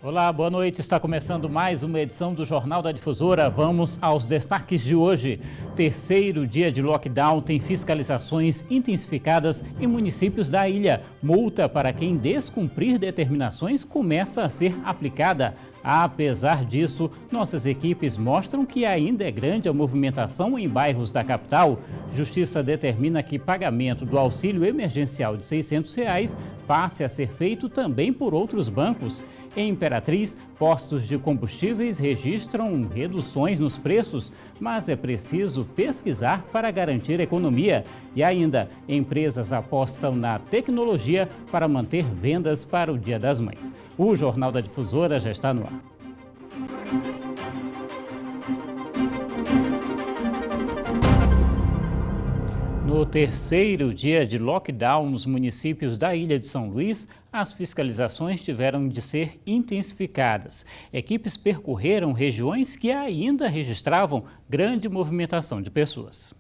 Olá, boa noite. Está começando mais uma edição do Jornal da Difusora. Vamos aos destaques de hoje. Terceiro dia de lockdown tem fiscalizações intensificadas em municípios da ilha. Multa para quem descumprir determinações começa a ser aplicada. Apesar disso, nossas equipes mostram que ainda é grande a movimentação em bairros da capital. Justiça determina que pagamento do auxílio emergencial de R$ 600 passe a ser feito também por outros bancos. Em Imperatriz, postos de combustíveis registram reduções nos preços, mas é preciso pesquisar para garantir economia. E ainda, empresas apostam na tecnologia para manter vendas para o Dia das Mães. O Jornal da Difusora já está no ar. No terceiro dia de lockdown nos municípios da Ilha de São Luís, as fiscalizações tiveram de ser intensificadas. Equipes percorreram regiões que ainda registravam grande movimentação de pessoas.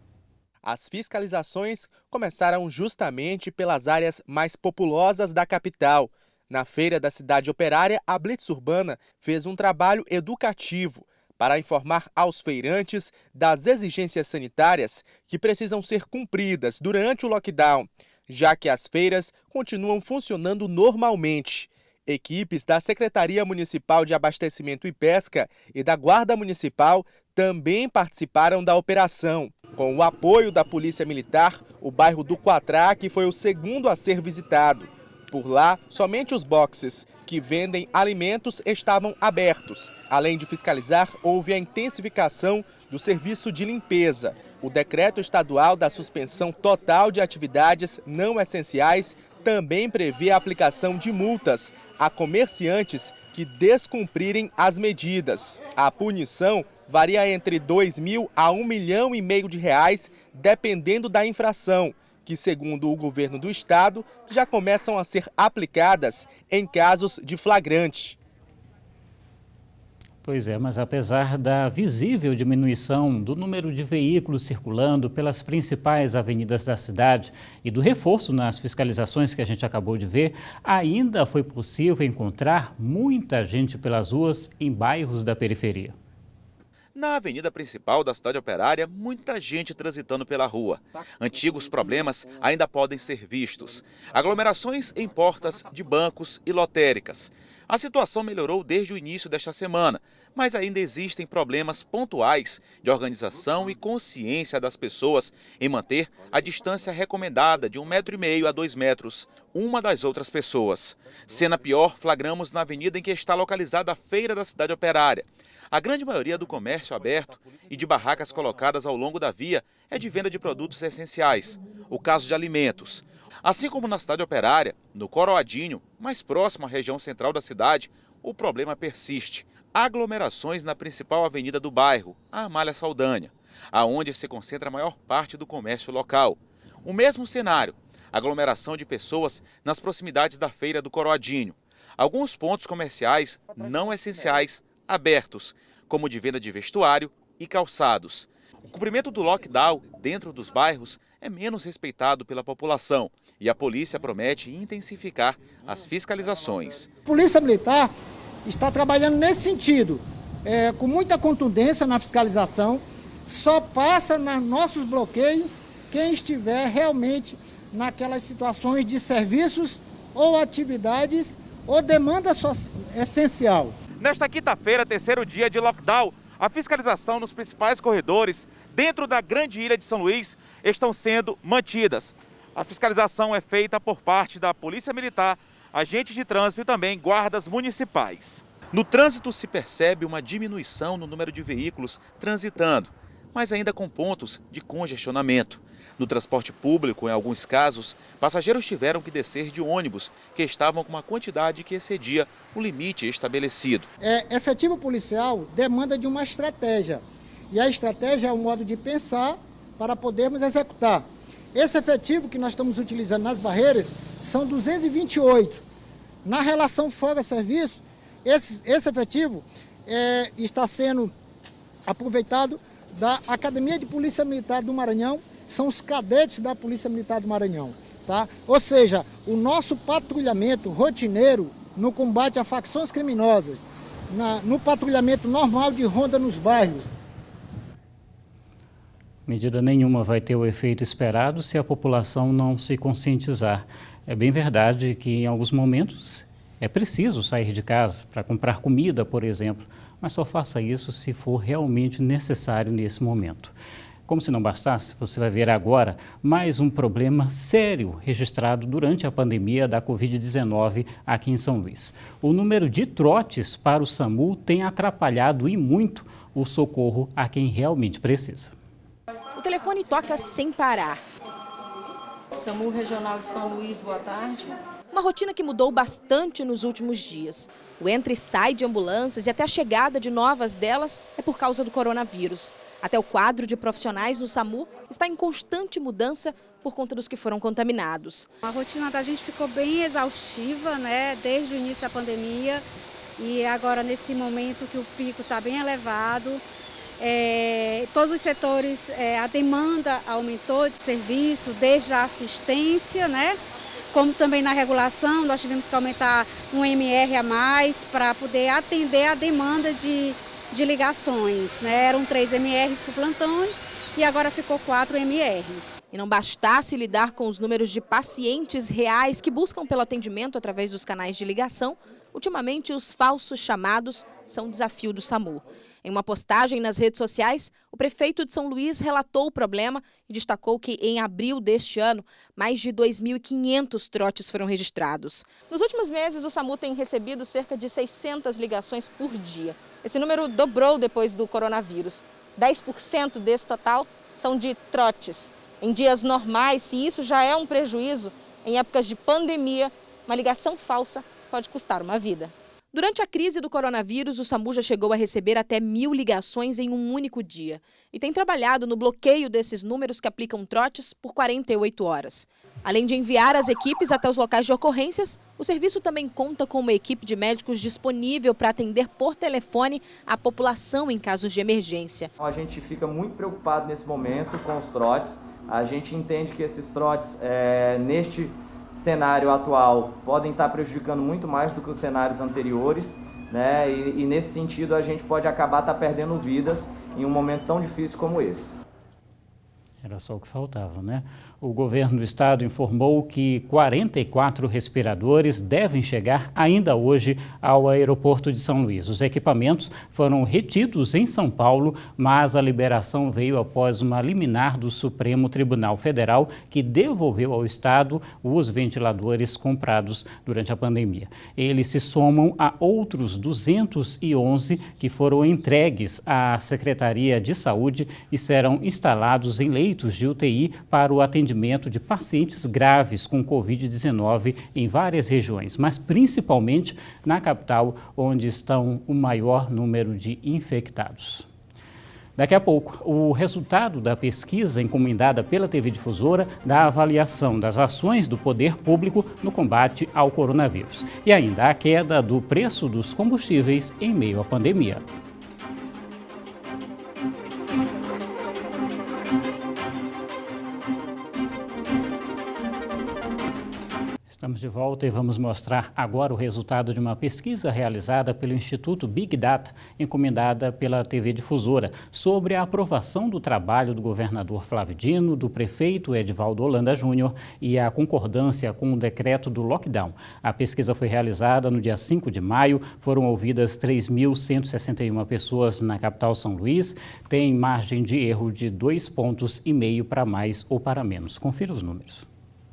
As fiscalizações começaram justamente pelas áreas mais populosas da capital. Na feira da cidade operária, a Blitz Urbana fez um trabalho educativo para informar aos feirantes das exigências sanitárias que precisam ser cumpridas durante o lockdown, já que as feiras continuam funcionando normalmente. Equipes da Secretaria Municipal de Abastecimento e Pesca e da Guarda Municipal também participaram da operação. Com o apoio da Polícia Militar, o bairro do Quatraque foi o segundo a ser visitado. Por lá, somente os boxes que vendem alimentos estavam abertos. Além de fiscalizar, houve a intensificação do serviço de limpeza. O decreto estadual da suspensão total de atividades não essenciais também prevê a aplicação de multas a comerciantes que descumprirem as medidas. A punição varia entre R$ 2.000 a R$ 1,5 milhão de reais, dependendo da infração, que, segundo o governo do estado, já começam a ser aplicadas em casos de flagrante. Pois é, mas apesar da visível diminuição do número de veículos circulando pelas principais avenidas da cidade e do reforço nas fiscalizações que a gente acabou de ver, ainda foi possível encontrar muita gente pelas ruas em bairros da periferia. Na avenida principal da cidade operária, muita gente transitando pela rua. Antigos problemas ainda podem ser vistos. Aglomerações em portas de bancos e lotéricas. A situação melhorou desde o início desta semana, mas ainda existem problemas pontuais de organização e consciência das pessoas em manter a distância recomendada de 1,5 metro a 2 metros, uma das outras pessoas. Cena pior flagramos na avenida em que está localizada a feira da cidade operária. A grande maioria do comércio aberto e de barracas colocadas ao longo da via é de venda de produtos essenciais, o caso de alimentos. Assim como na cidade operária, no Coroadinho, mais próximo à região central da cidade, o problema persiste. Aglomerações na principal avenida do bairro, a Amália Saldanha, aonde se concentra a maior parte do comércio local. O mesmo cenário, aglomeração de pessoas nas proximidades da feira do Coroadinho. Alguns pontos comerciais não essenciais abertos, como de venda de vestuário e calçados. O cumprimento do lockdown dentro dos bairros é menos respeitado pela população e a polícia promete intensificar as fiscalizações. A Polícia Militar está trabalhando nesse sentido, com muita contundência na fiscalização. Só passa nos nossos bloqueios quem estiver realmente naquelas situações de serviços ou atividades ou demanda essencial. Nesta quinta-feira, terceiro dia de lockdown, a fiscalização nos principais corredores dentro da grande ilha de São Luís estão sendo mantidas. A fiscalização é feita por parte da Polícia Militar, agentes de trânsito e também guardas municipais. No trânsito se percebe uma diminuição no número de veículos transitando, mas ainda com pontos de congestionamento. No transporte público, em alguns casos, passageiros tiveram que descer de ônibus que estavam com uma quantidade que excedia o limite estabelecido. Efetivo policial demanda de uma estratégia, e a estratégia é o modo de pensar para podermos executar. Esse efetivo que nós estamos utilizando nas barreiras são 228. Na relação folga-serviço, esse efetivo está sendo aproveitado da Academia de Polícia Militar do Maranhão, são os cadetes da Polícia Militar do Maranhão, tá? Ou seja, o nosso patrulhamento rotineiro no combate a facções criminosas, no patrulhamento normal de ronda nos bairros. Medida nenhuma vai ter o efeito esperado se a população não se conscientizar. É bem verdade que em alguns momentos é preciso sair de casa para comprar comida, por exemplo, mas só faça isso se for realmente necessário nesse momento. Como se não bastasse, você vai ver agora mais um problema sério registrado durante a pandemia da Covid-19 aqui em São Luís. O número de trotes para o SAMU tem atrapalhado e muito o socorro a quem realmente precisa. O telefone toca sem parar. SAMU Regional de São Luís, boa tarde. Uma rotina que mudou bastante nos últimos dias. O entra e sai de ambulâncias e até a chegada de novas delas é por causa do coronavírus. Até o quadro de profissionais no SAMU está em constante mudança por conta dos que foram contaminados. A rotina da gente ficou bem exaustiva, né, desde o início da pandemia e agora nesse momento que o pico está bem elevado. Todos os setores, a demanda aumentou de serviço, desde a assistência, né, como também na regulação, nós tivemos que aumentar um MR a mais para poder atender a demanda de ligações, né? Eram 3 MRs por plantões e agora ficou 4 MRs. E não bastasse lidar com os números de pacientes reais que buscam pelo atendimento através dos canais de ligação, ultimamente os falsos chamados são um desafio do SAMU. Em uma postagem nas redes sociais, o prefeito de São Luís relatou o problema e destacou que em abril deste ano, mais de 2.500 trotes foram registrados. Nos últimos meses, o SAMU tem recebido cerca de 600 ligações por dia. Esse número dobrou depois do coronavírus. 10% desse total são de trotes. Em dias normais, se isso já é um prejuízo, em épocas de pandemia, uma ligação falsa pode custar uma vida. Durante a crise do coronavírus, o SAMU já chegou a receber até 1.000 ligações em um único dia. E tem trabalhado no bloqueio desses números que aplicam trotes por 48 horas. Além de enviar as equipes até os locais de ocorrências, o serviço também conta com uma equipe de médicos disponível para atender por telefone a população em casos de emergência. A gente fica muito preocupado nesse momento com os trotes. A gente entende que esses trotes, neste cenário atual, podem estar prejudicando muito mais do que os cenários anteriores, né? E nesse sentido a gente pode acabar perdendo vidas em um momento tão difícil como esse. Era só o que faltava, né? O governo do estado informou que 44 respiradores devem chegar ainda hoje ao aeroporto de São Luís. Os equipamentos foram retidos em São Paulo, mas a liberação veio após uma liminar do Supremo Tribunal Federal que devolveu ao estado os ventiladores comprados durante a pandemia. Eles se somam a outros 211 que foram entregues à Secretaria de Saúde e serão instalados em leitos de UTI para o atendimento de pacientes graves com Covid-19 em várias regiões, mas principalmente na capital, onde estão o maior número de infectados. Daqui a pouco, o resultado da pesquisa encomendada pela TV Difusora da avaliação das ações do poder público no combate ao coronavírus e ainda a queda do preço dos combustíveis em meio à pandemia. Estamos de volta e vamos mostrar agora o resultado de uma pesquisa realizada pelo Instituto Big Data, encomendada pela TV Difusora, sobre a aprovação do trabalho do governador Flávio Dino, do prefeito Edivaldo Holanda Júnior e a concordância com o decreto do lockdown. A pesquisa foi realizada no dia 5 de maio, foram ouvidas 3.161 pessoas na capital São Luís, tem margem de erro de 2,5 pontos para mais ou para menos. Confira os números.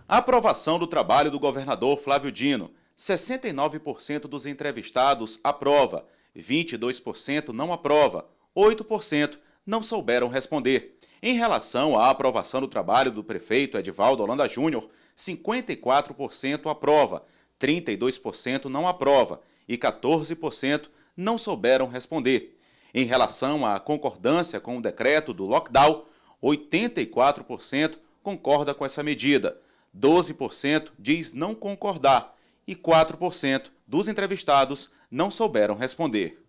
A aprovação do trabalho do governador Flávio Dino. 69% dos entrevistados aprova, 22% não aprova, 8% não souberam responder. Em relação à aprovação do trabalho do prefeito Edivaldo Holanda Júnior, 54% aprova, 32% não aprova e 14% não souberam responder. Em relação à concordância com o decreto do lockdown, 84% concorda com essa medida. 12% diz não concordar e 4% dos entrevistados não souberam responder.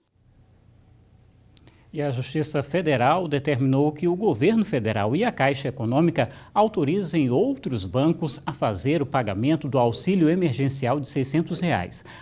E a Justiça Federal determinou que o governo federal e a Caixa Econômica autorizem outros bancos a fazer o pagamento do auxílio emergencial de R$ 600.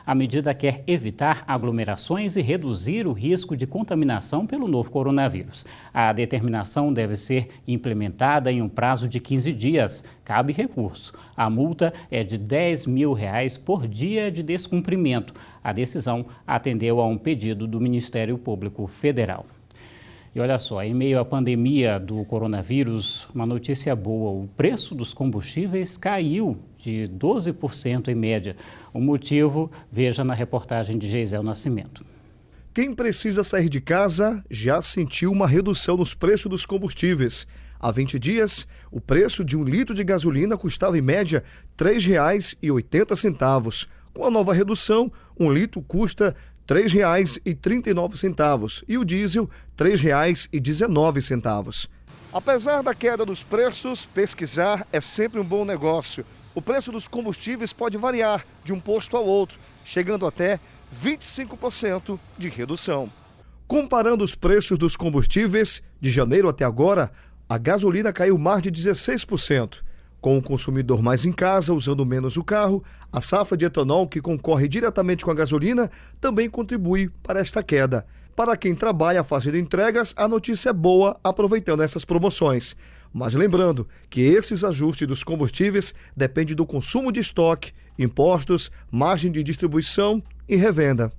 A medida quer evitar aglomerações e reduzir o risco de contaminação pelo novo coronavírus. A determinação deve ser implementada em um prazo de 15 dias. Cabe recurso. A multa é de R$ 10 mil por dia de descumprimento. A decisão atendeu a um pedido do Ministério Público Federal. E olha só, em meio à pandemia do coronavírus, uma notícia boa: o preço dos combustíveis caiu de 12% em média. O motivo, veja na reportagem de Geisel Nascimento. Quem precisa sair de casa já sentiu uma redução nos preços dos combustíveis. Há 20 dias, o preço de 1 litro de gasolina custava em média R$ 3,80. Com a nova redução, 1 litro custa R$ 3,39 e o diesel R$ 3,19. Apesar da queda dos preços, pesquisar é sempre um bom negócio. O preço dos combustíveis pode variar de um posto ao outro, chegando até 25% de redução. Comparando os preços dos combustíveis, de janeiro até agora, a gasolina caiu mais de 16%. Com o consumidor mais em casa, usando menos o carro, a safra de etanol, que concorre diretamente com a gasolina, também contribui para esta queda. Para quem trabalha fazendo entregas, a notícia é boa, aproveitando essas promoções. Mas lembrando que esses ajustes dos combustíveis dependem do consumo de estoque, impostos, margem de distribuição e revenda.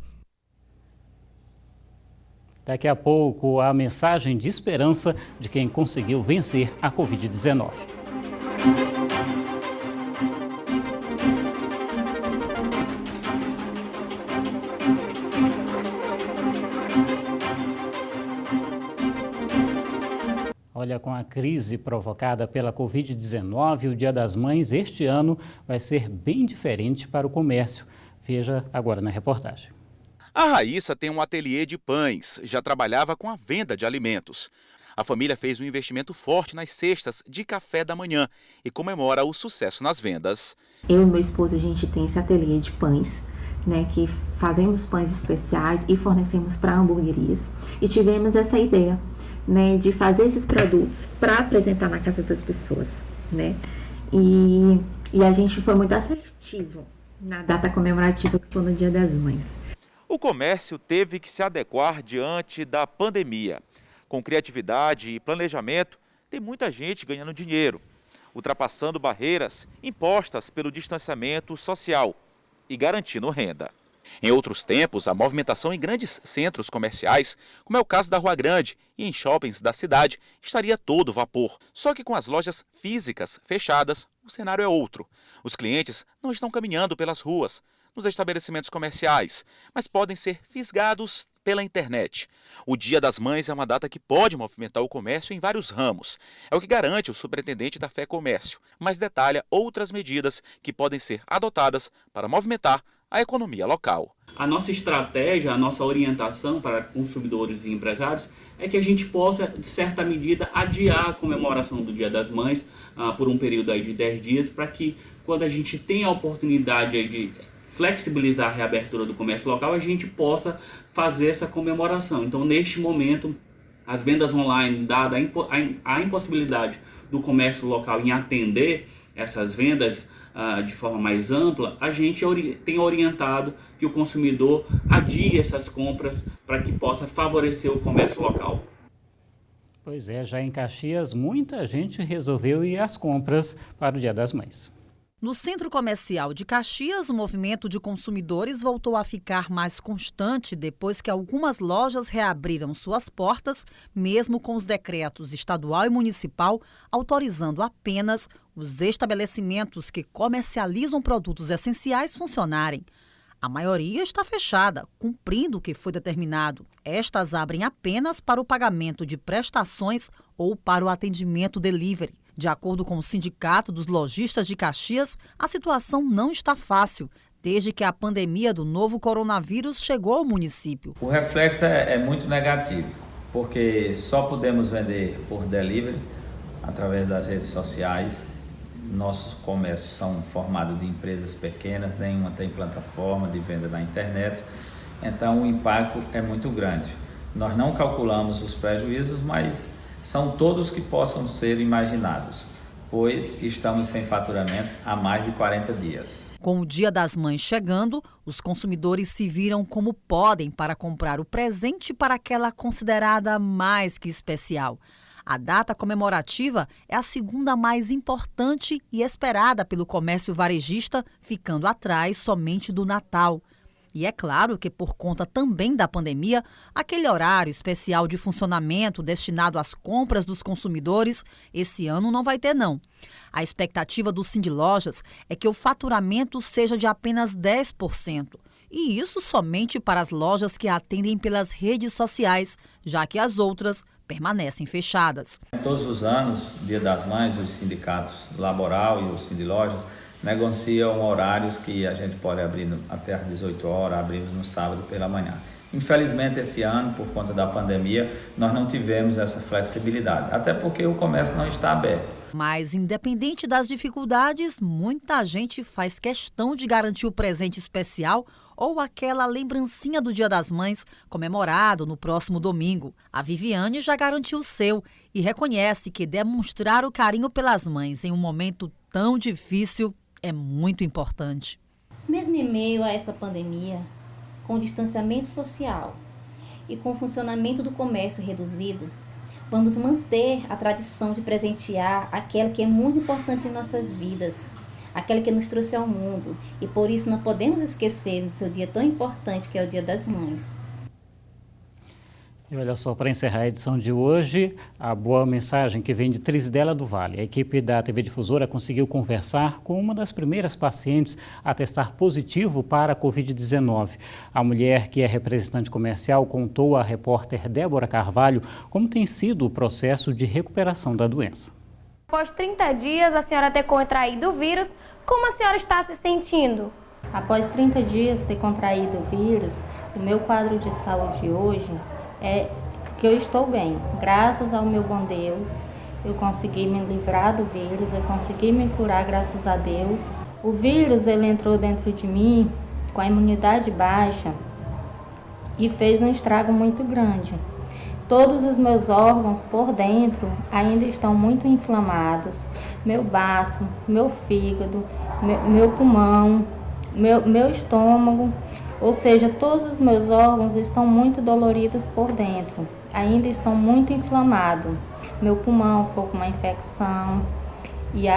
Daqui a pouco, a mensagem de esperança de quem conseguiu vencer a Covid-19. Olha, com a crise provocada pela Covid-19, o Dia das Mães este ano vai ser bem diferente para o comércio. Veja agora na reportagem. A Raíssa tem um ateliê de pães, já trabalhava com a venda de alimentos. A família fez um investimento forte nas cestas de café da manhã e comemora o sucesso nas vendas. Eu e meu esposo, a gente tem esse ateliê de pães, né, que fazemos pães especiais e fornecemos para hamburguerias. E tivemos essa ideia, né, de fazer esses produtos para apresentar na casa das pessoas, né? E a gente foi muito assertivo na data comemorativa que foi no Dia das Mães. O comércio teve que se adequar diante da pandemia. Com criatividade e planejamento, tem muita gente ganhando dinheiro, ultrapassando barreiras impostas pelo distanciamento social e garantindo renda. Em outros tempos, a movimentação em grandes centros comerciais, como é o caso da Rua Grande e em shoppings da cidade, estaria todo vapor. Só que com as lojas físicas fechadas, o cenário é outro. Os clientes não estão caminhando pelas ruas, nos estabelecimentos comerciais, mas podem ser fisgados pela internet. O Dia das Mães é uma data que pode movimentar o comércio em vários ramos. É o que garante o superintendente da Fé Comércio, mas detalha outras medidas que podem ser adotadas para movimentar a economia local. A nossa estratégia, a nossa orientação para consumidores e empresários é que a gente possa, de certa medida, adiar a comemoração do Dia das Mães por um período aí de 10 dias, para que quando a gente tenha a oportunidade aí de flexibilizar a reabertura do comércio local, a gente possa fazer essa comemoração. Então, neste momento, as vendas online, dada a impossibilidade do comércio local em atender essas vendas de forma mais ampla, a gente tem orientado que o consumidor adie essas compras para que possa favorecer o comércio local. Pois é, já em Caxias, muita gente resolveu ir às compras para o Dia das Mães. No Centro Comercial de Caxias, o movimento de consumidores voltou a ficar mais constante depois que algumas lojas reabriram suas portas, mesmo com os decretos estadual e municipal autorizando apenas os estabelecimentos que comercializam produtos essenciais funcionarem. A maioria está fechada, cumprindo o que foi determinado. Estas abrem apenas para o pagamento de prestações ou para o atendimento delivery. De acordo com o Sindicato dos Lojistas de Caxias, a situação não está fácil, desde que a pandemia do novo coronavírus chegou ao município. O reflexo é muito negativo, porque só podemos vender por delivery através das redes sociais. Nossos comércios são formados de empresas pequenas, nenhuma tem plataforma de venda na internet, então o impacto é muito grande. Nós não calculamos os prejuízos, mas são todos que possam ser imaginados, pois estamos sem faturamento há mais de 40 dias. Com o Dia das Mães chegando, os consumidores se viram como podem para comprar o presente para aquela considerada mais que especial. A data comemorativa é a segunda mais importante e esperada pelo comércio varejista, ficando atrás somente do Natal. E é claro que, por conta também da pandemia, aquele horário especial de funcionamento destinado às compras dos consumidores, esse ano não vai ter, não. A expectativa do Sindilojas é que o faturamento seja de apenas 10%. E isso somente para as lojas que atendem pelas redes sociais, já que as outras permanecem fechadas. Todos os anos, Dia das Mães, os sindicatos laboral e os Sindilojas negociam horários que a gente pode abrir até às 18 horas, abrimos no sábado pela manhã. Infelizmente, esse ano, por conta da pandemia, nós não tivemos essa flexibilidade, até porque o comércio não está aberto. Mas, independente das dificuldades, muita gente faz questão de garantir o presente especial ou aquela lembrancinha do Dia das Mães, comemorado no próximo domingo. A Viviane já garantiu o seu e reconhece que demonstrar o carinho pelas mães em um momento tão difícil é muito importante. Mesmo em meio a essa pandemia, com o distanciamento social e com o funcionamento do comércio reduzido, vamos manter a tradição de presentear aquela que é muito importante em nossas vidas, aquela que nos trouxe ao mundo, e por isso não podemos esquecer do seu dia tão importante que é o Dia das Mães. E olha só, para encerrar a edição de hoje, a boa mensagem que vem de Trizidela do Vale. A equipe da TV Difusora conseguiu conversar com uma das primeiras pacientes a testar positivo para a Covid-19. A mulher, que é representante comercial, contou à repórter Débora Carvalho como tem sido o processo de recuperação da doença. Após 30 dias, a senhora ter contraído o vírus, como a senhora está se sentindo? Após 30 dias ter contraído o vírus, o meu quadro de saúde hoje é que eu estou bem. Graças ao meu bom Deus, eu consegui me livrar do vírus, eu consegui me curar, graças a Deus. O vírus, ele entrou dentro de mim com a imunidade baixa e fez um estrago muito grande. Todos os meus órgãos por dentro ainda estão muito inflamados. Meu baço, meu fígado, meu pulmão, meu estômago. Ou seja, todos os meus órgãos estão muito doloridos por dentro, ainda estão muito inflamados. Meu pulmão ficou com uma infecção e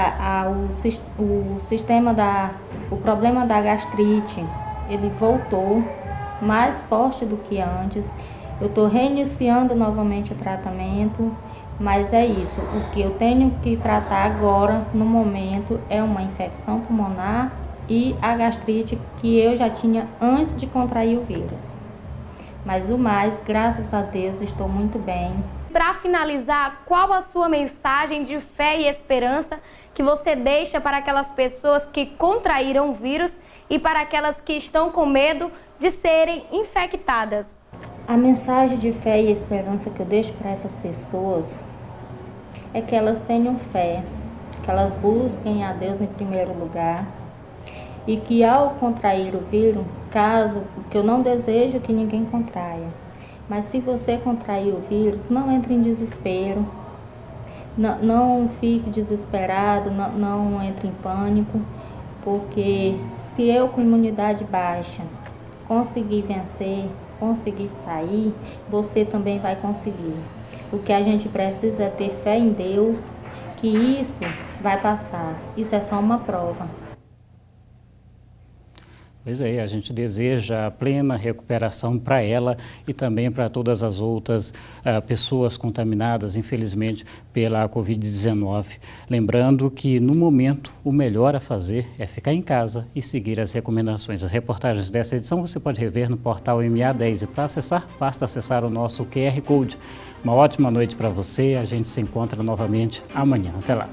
o problema da gastrite, ele voltou mais forte do que antes. Eu estou reiniciando novamente o tratamento, mas é isso. O que eu tenho que tratar agora, no momento, é uma infecção pulmonar e a gastrite que eu já tinha antes de contrair o vírus. Mas o mais, graças a Deus, estou muito bem. Para finalizar, qual a sua mensagem de fé e esperança que você deixa para aquelas pessoas que contraíram o vírus e para aquelas que estão com medo de serem infectadas? A mensagem de fé e esperança que eu deixo para essas pessoas é que elas tenham fé, que elas busquem a Deus em primeiro lugar, e que ao contrair o vírus, que eu não desejo que ninguém contraia, mas se você contrair o vírus, não entre em desespero, não fique desesperado, não entre em pânico, porque se eu com imunidade baixa conseguir vencer, conseguir sair, você também vai conseguir. O que a gente precisa é ter fé em Deus, que isso vai passar, isso é só uma prova. Pois é, a gente deseja a plena recuperação para ela e também para todas as outras pessoas contaminadas, infelizmente, pela Covid-19. Lembrando que, no momento, o melhor a fazer é ficar em casa e seguir as recomendações. As reportagens dessa edição você pode rever no portal MA10 e para acessar, basta acessar o nosso QR Code. Uma ótima noite para você, a gente se encontra novamente amanhã. Até lá.